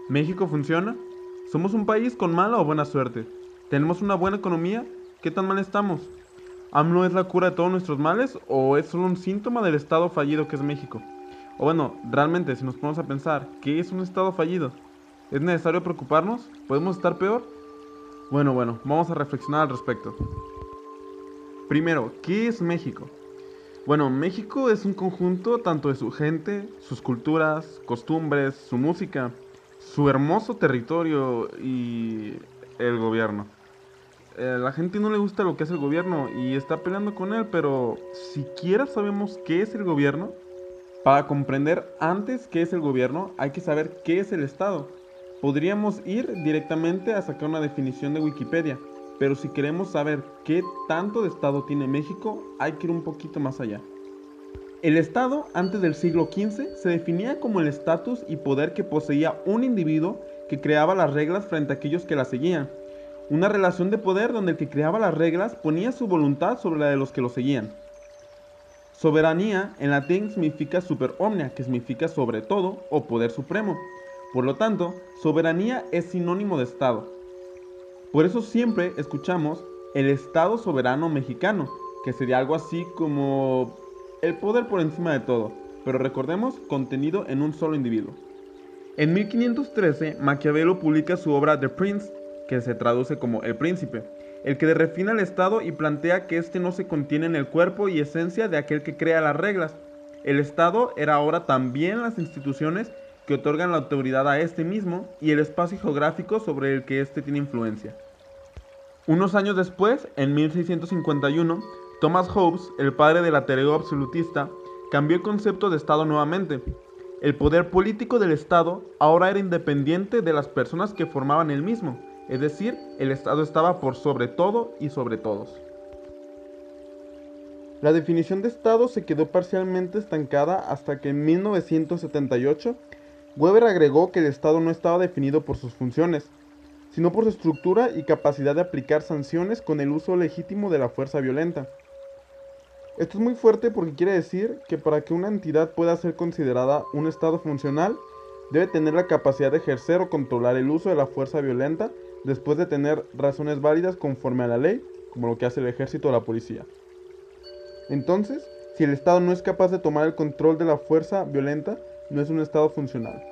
¿México funciona? ¿Somos un país con mala o buena suerte? ¿Tenemos una buena economía? ¿Qué tan mal estamos? ¿AMLO es la cura de todos nuestros males o es solo un síntoma del estado fallido que es México? O bueno, realmente, si nos ponemos a pensar, ¿qué es un estado fallido? ¿Es necesario preocuparnos? ¿Podemos estar peor? Bueno, vamos a reflexionar al respecto. Primero, ¿qué es México? Bueno, México es un conjunto tanto de su gente, sus culturas, costumbres, su música, su hermoso territorio y el gobierno. La gente no le gusta lo que hace el gobierno y está peleando con él, pero siquiera sabemos qué es el gobierno. Para comprender antes qué es el gobierno, hay que saber qué es el Estado. Podríamos ir directamente a sacar una definición de Wikipedia, pero si queremos saber qué tanto de Estado tiene México, hay que ir un poquito más allá. El Estado, antes del siglo XV, se definía como el estatus y poder que poseía un individuo que creaba las reglas frente a aquellos que las seguían. Una relación de poder donde el que creaba las reglas ponía su voluntad sobre la de los que lo seguían. Soberanía en latín significa super omnia, que significa sobre todo o poder supremo. Por lo tanto, soberanía es sinónimo de Estado. Por eso siempre escuchamos el Estado soberano mexicano, que sería algo así como el poder por encima de todo, pero recordemos, contenido en un solo individuo. En 1513, Maquiavelo publica su obra The Prince, que se traduce como El Príncipe, el que refina el Estado y plantea que éste no se contiene en el cuerpo y esencia de aquel que crea las reglas. El Estado era ahora también las instituciones que otorgan la autoridad a este mismo y el espacio geográfico sobre el que éste tiene influencia. Unos años después, en 1651, Thomas Hobbes, el padre del ateo absolutista, cambió el concepto de Estado nuevamente. El poder político del Estado ahora era independiente de las personas que formaban el mismo, es decir, el Estado estaba por sobre todo y sobre todos. La definición de Estado se quedó parcialmente estancada hasta que en 1978 Weber agregó que el Estado no estaba definido por sus funciones, sino por su estructura y capacidad de aplicar sanciones con el uso legítimo de la fuerza violenta. Esto es muy fuerte porque quiere decir que para que una entidad pueda ser considerada un Estado funcional, debe tener la capacidad de ejercer o controlar el uso de la fuerza violenta después de tener razones válidas conforme a la ley, como lo que hace el ejército o la policía. Entonces, si el Estado no es capaz de tomar el control de la fuerza violenta, no es un Estado funcional.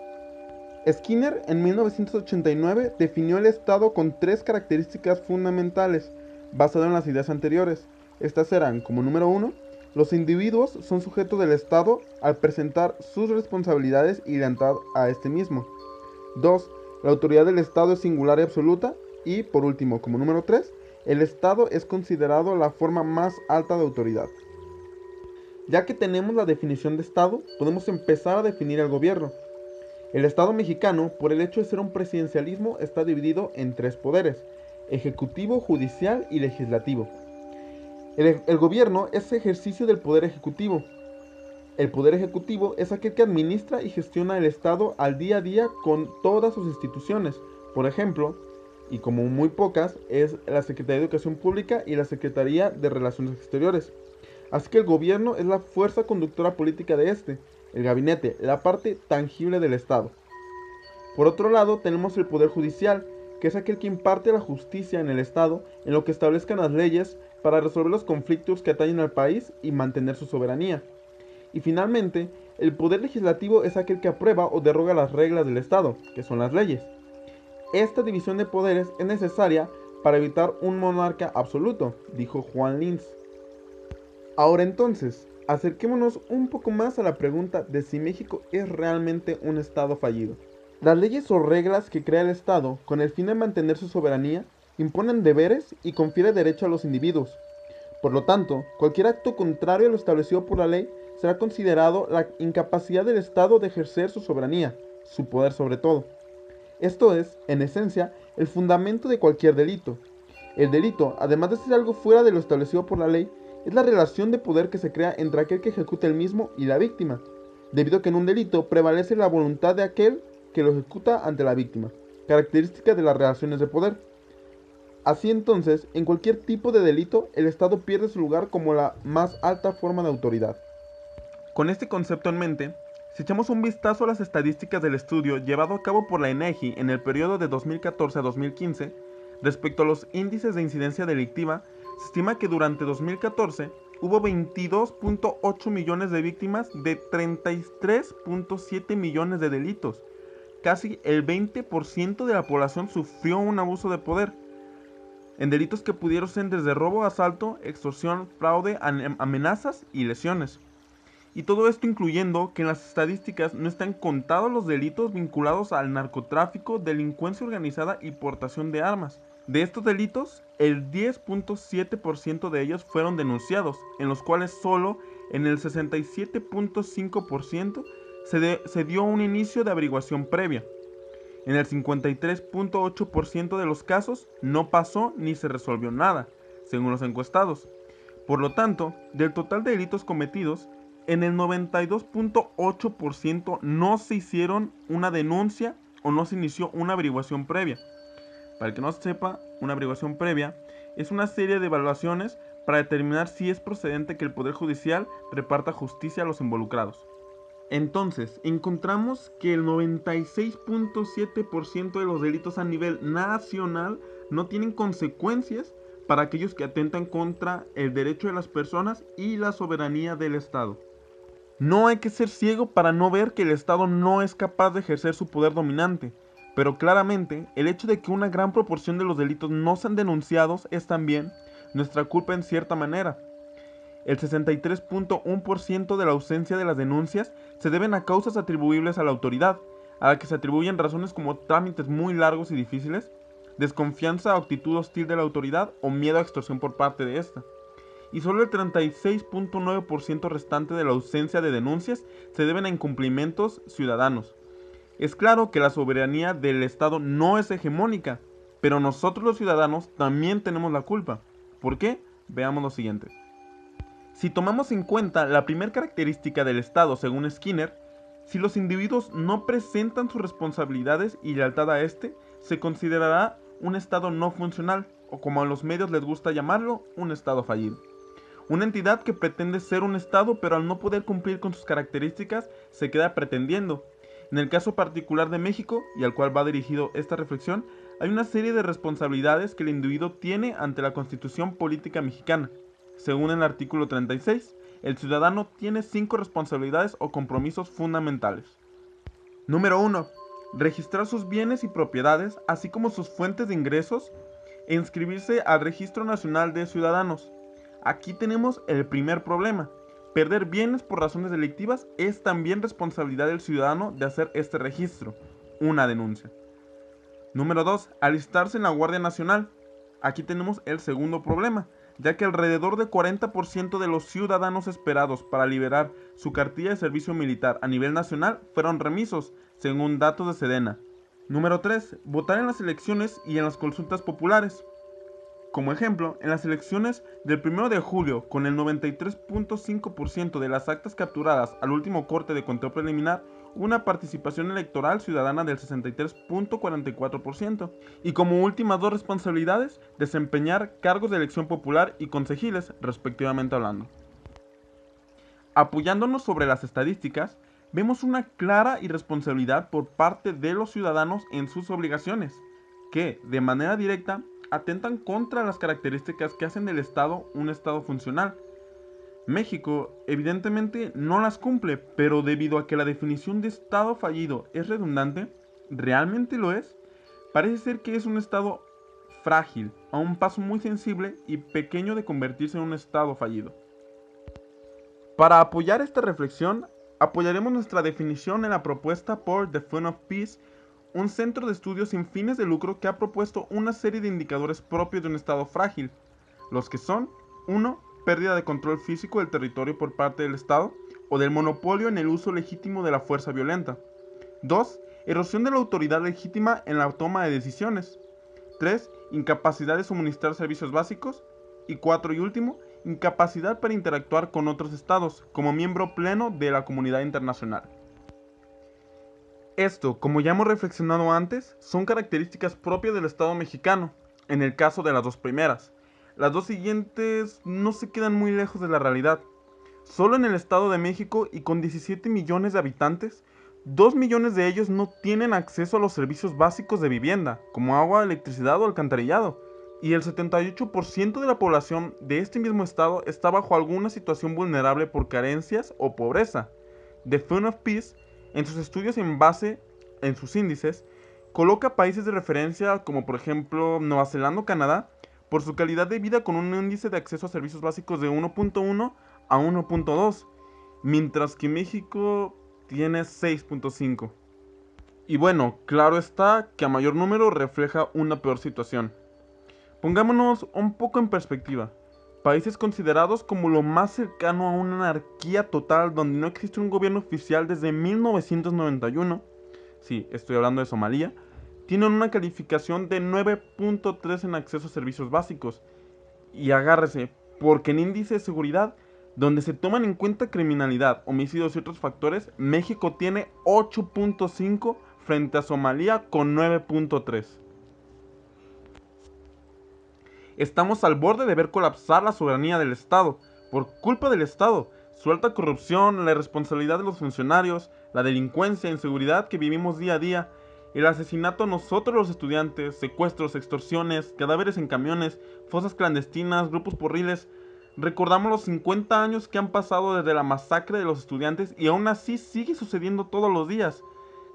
Skinner en 1989 definió el Estado con tres características fundamentales, basado en las ideas anteriores. Estas eran, como número uno, los individuos son sujetos del Estado al presentar sus responsabilidades y lealtad a este mismo. 2. La autoridad del Estado es singular y absoluta. Y, por último, como número 3, el Estado es considerado la forma más alta de autoridad. Ya que tenemos la definición de Estado, podemos empezar a definir el gobierno. El Estado mexicano, por el hecho de ser un presidencialismo, está dividido en tres poderes: ejecutivo, judicial y legislativo. El gobierno es ejercicio del poder ejecutivo. El poder ejecutivo es aquel que administra y gestiona el Estado al día a día con todas sus instituciones. Por ejemplo, y como muy pocas, es la Secretaría de Educación Pública y la Secretaría de Relaciones Exteriores. Así que el gobierno es la fuerza conductora política de este, el gabinete, la parte tangible del Estado. Por otro lado, tenemos el Poder Judicial, que es aquel que imparte la justicia en el Estado en lo que establezcan las leyes para resolver los conflictos que atañen al país y mantener su soberanía. Y finalmente, el Poder Legislativo es aquel que aprueba o deroga las reglas del Estado, que son las leyes. Esta división de poderes es necesaria para evitar un monarca absoluto, dijo Juan Linz. Ahora entonces, acerquémonos un poco más a la pregunta de si México es realmente un Estado fallido. Las leyes o reglas que crea el Estado con el fin de mantener su soberanía imponen deberes y confiere derecho a los individuos. Por lo tanto, cualquier acto contrario a lo establecido por la ley será considerado la incapacidad del Estado de ejercer su soberanía, su poder sobre todo. Esto es, en esencia, el fundamento de cualquier delito. El delito, además de ser algo fuera de lo establecido por la ley, es la relación de poder que se crea entre aquel que ejecuta el mismo y la víctima, debido a que en un delito prevalece la voluntad de aquel que lo ejecuta ante la víctima, característica de las relaciones de poder. Así entonces, en cualquier tipo de delito, el Estado pierde su lugar como la más alta forma de autoridad. Con este concepto en mente, Si echamos un vistazo a las estadísticas del estudio llevado a cabo por la INEGI en el periodo de 2014 a 2015, respecto a los índices de incidencia delictiva, se estima que durante 2014 hubo 22.8 millones de víctimas de 33.7 millones de delitos. Casi el 20% de la población sufrió un abuso de poder, en delitos que pudieron ser desde robo, asalto, extorsión, fraude, amenazas y lesiones. Y todo esto incluyendo que en las estadísticas no están contados los delitos vinculados al narcotráfico, delincuencia organizada y portación de armas. De estos delitos, el 10.7% de ellos fueron denunciados, en los cuales solo en el 67.5% se dio un inicio de averiguación previa. En el 53.8% de los casos no pasó ni se resolvió nada, según los encuestados. Por lo tanto, del total de delitos cometidos, en el 92.8% no se hicieron una denuncia o no se inició una averiguación previa. Para el que no sepa, una averiguación previa es una serie de evaluaciones para determinar si es procedente que el Poder Judicial reparta justicia a los involucrados. Entonces, encontramos que el 96.7% de los delitos a nivel nacional no tienen consecuencias para aquellos que atentan contra el derecho de las personas y la soberanía del Estado. No hay que ser ciego para no ver que el Estado no es capaz de ejercer su poder dominante, pero claramente el hecho de que una gran proporción de los delitos no sean denunciados es también nuestra culpa en cierta manera. El 63.1% de la ausencia de las denuncias se deben a causas atribuibles a la autoridad, a la que se atribuyen razones como trámites muy largos y difíciles, desconfianza o actitud hostil de la autoridad o miedo a extorsión por parte de esta. Y solo el 36.9% restante de la ausencia de denuncias se deben a incumplimientos ciudadanos. Es claro que la soberanía del Estado no es hegemónica, pero nosotros los ciudadanos también tenemos la culpa. ¿Por qué? Veamos lo siguiente. Si tomamos en cuenta la primera característica del Estado según Skinner, si los individuos no presentan sus responsabilidades y lealtad a este, se considerará un Estado no funcional, o como a los medios les gusta llamarlo, un Estado fallido. Una entidad que pretende ser un Estado pero al no poder cumplir con sus características se queda pretendiendo. En el caso particular de México, y al cual va dirigido esta reflexión, hay una serie de responsabilidades que el individuo tiene ante la Constitución Política Mexicana. Según el artículo 36, el ciudadano tiene 5 responsabilidades o compromisos fundamentales. Número 1. Registrar sus bienes y propiedades, así como sus fuentes de ingresos, e inscribirse al Registro Nacional de Ciudadanos. Aquí tenemos el primer problema. Perder bienes por razones delictivas es también responsabilidad del ciudadano de hacer este registro, una denuncia. Número 2. Alistarse en la Guardia Nacional. Aquí tenemos el segundo problema, ya que alrededor del 40% de los ciudadanos esperados para liberar su cartilla de servicio militar a nivel nacional fueron remisos, según datos de Sedena. Número 3. Votar en las elecciones y en las consultas populares. Como ejemplo, en las elecciones del 1 de julio, con el 93.5% de las actas capturadas al último corte de conteo preliminar, hubo una participación electoral ciudadana del 63.44%. Y como últimas dos responsabilidades, desempeñar cargos de elección popular y concejiles, respectivamente hablando. Apoyándonos sobre las estadísticas, vemos una clara irresponsabilidad por parte de los ciudadanos en sus obligaciones, que, de manera directa, atentan contra las características que hacen del Estado un Estado funcional. México evidentemente no las cumple, pero debido a que la definición de Estado fallido es redundante, ¿realmente lo es? Parece ser que es un Estado frágil, a un paso muy sensible y pequeño de convertirse en un Estado fallido. Para apoyar esta reflexión, apoyaremos nuestra definición en la propuesta por The Fund of Peace, un centro de estudios sin fines de lucro que ha propuesto una serie de indicadores propios de un Estado frágil, los que son 1. Pérdida de control físico del territorio por parte del Estado o del monopolio en el uso legítimo de la fuerza violenta. 2. Erosión de la autoridad legítima en la toma de decisiones. 3. Incapacidad de suministrar servicios básicos. Y 4 y último, incapacidad para interactuar con otros estados como miembro pleno de la comunidad internacional. Esto, como ya hemos reflexionado antes, son características propias del Estado mexicano, en el caso de las dos primeras. Las dos siguientes no se quedan muy lejos de la realidad. Solo en el Estado de México y con 17 millones de habitantes, 2 millones de ellos no tienen acceso a los servicios básicos de vivienda, como agua, electricidad o alcantarillado. Y el 78% de la población de este mismo estado está bajo alguna situación vulnerable por carencias o pobreza. The Fund of Peace, en sus estudios en base en sus índices, coloca países de referencia como por ejemplo Nueva Zelanda o Canadá por su calidad de vida con un índice de acceso a servicios básicos de 1.1 a 1.2, mientras que México tiene 6.5. Y bueno, claro está que a mayor número refleja una peor situación. Pongámonos un poco en perspectiva. Países considerados como lo más cercano a una anarquía total donde no existe un gobierno oficial desde 1991, sí, estoy hablando de Somalia, tienen una calificación de 9.3 en acceso a servicios básicos. Y agárrese, porque en índice de seguridad, donde se toman en cuenta criminalidad, homicidios y otros factores, México tiene 8.5 frente a Somalia con 9.3. Estamos al borde de ver colapsar la soberanía del Estado, por culpa del Estado, su alta corrupción, la irresponsabilidad de los funcionarios, la delincuencia e inseguridad que vivimos día a día, el asesinato a nosotros los estudiantes, secuestros, extorsiones, cadáveres en camiones, fosas clandestinas, grupos porriles. Recordamos los 50 años que han pasado desde la masacre de los estudiantes y aún así sigue sucediendo todos los días.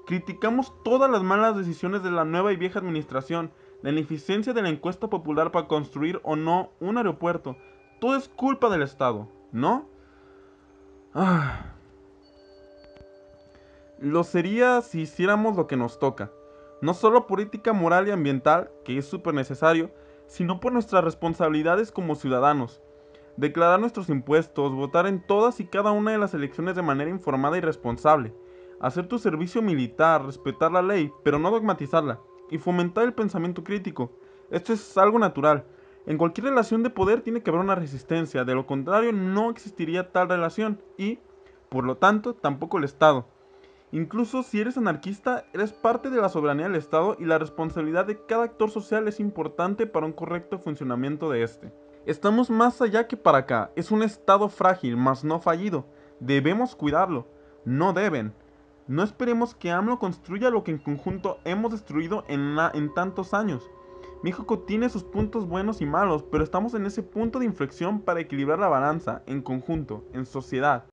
Criticamos todas las malas decisiones de la nueva y vieja administración, la ineficiencia de la encuesta popular para construir o no un aeropuerto. Todo es culpa del Estado, ¿no? Ah. Lo sería si hiciéramos lo que nos toca. No solo política moral y ambiental, que es súper necesario, sino por nuestras responsabilidades como ciudadanos. Declarar nuestros impuestos, votar en todas y cada una de las elecciones de manera informada y responsable. Hacer tu servicio militar, respetar la ley, pero no dogmatizarla. Y fomentar el pensamiento crítico. Esto es algo natural. En cualquier relación de poder tiene que haber una resistencia, de lo contrario no existiría tal relación y, por lo tanto, tampoco el Estado. Incluso si eres anarquista, eres parte de la soberanía del Estado y la responsabilidad de cada actor social es importante para un correcto funcionamiento de este. Estamos más allá que para acá, es un Estado frágil, mas no fallido. Debemos cuidarlo, no deben. No esperemos que AMLO construya lo que en conjunto hemos destruido en tantos años. México tiene sus puntos buenos y malos, pero estamos en ese punto de inflexión para equilibrar la balanza, en conjunto, en sociedad.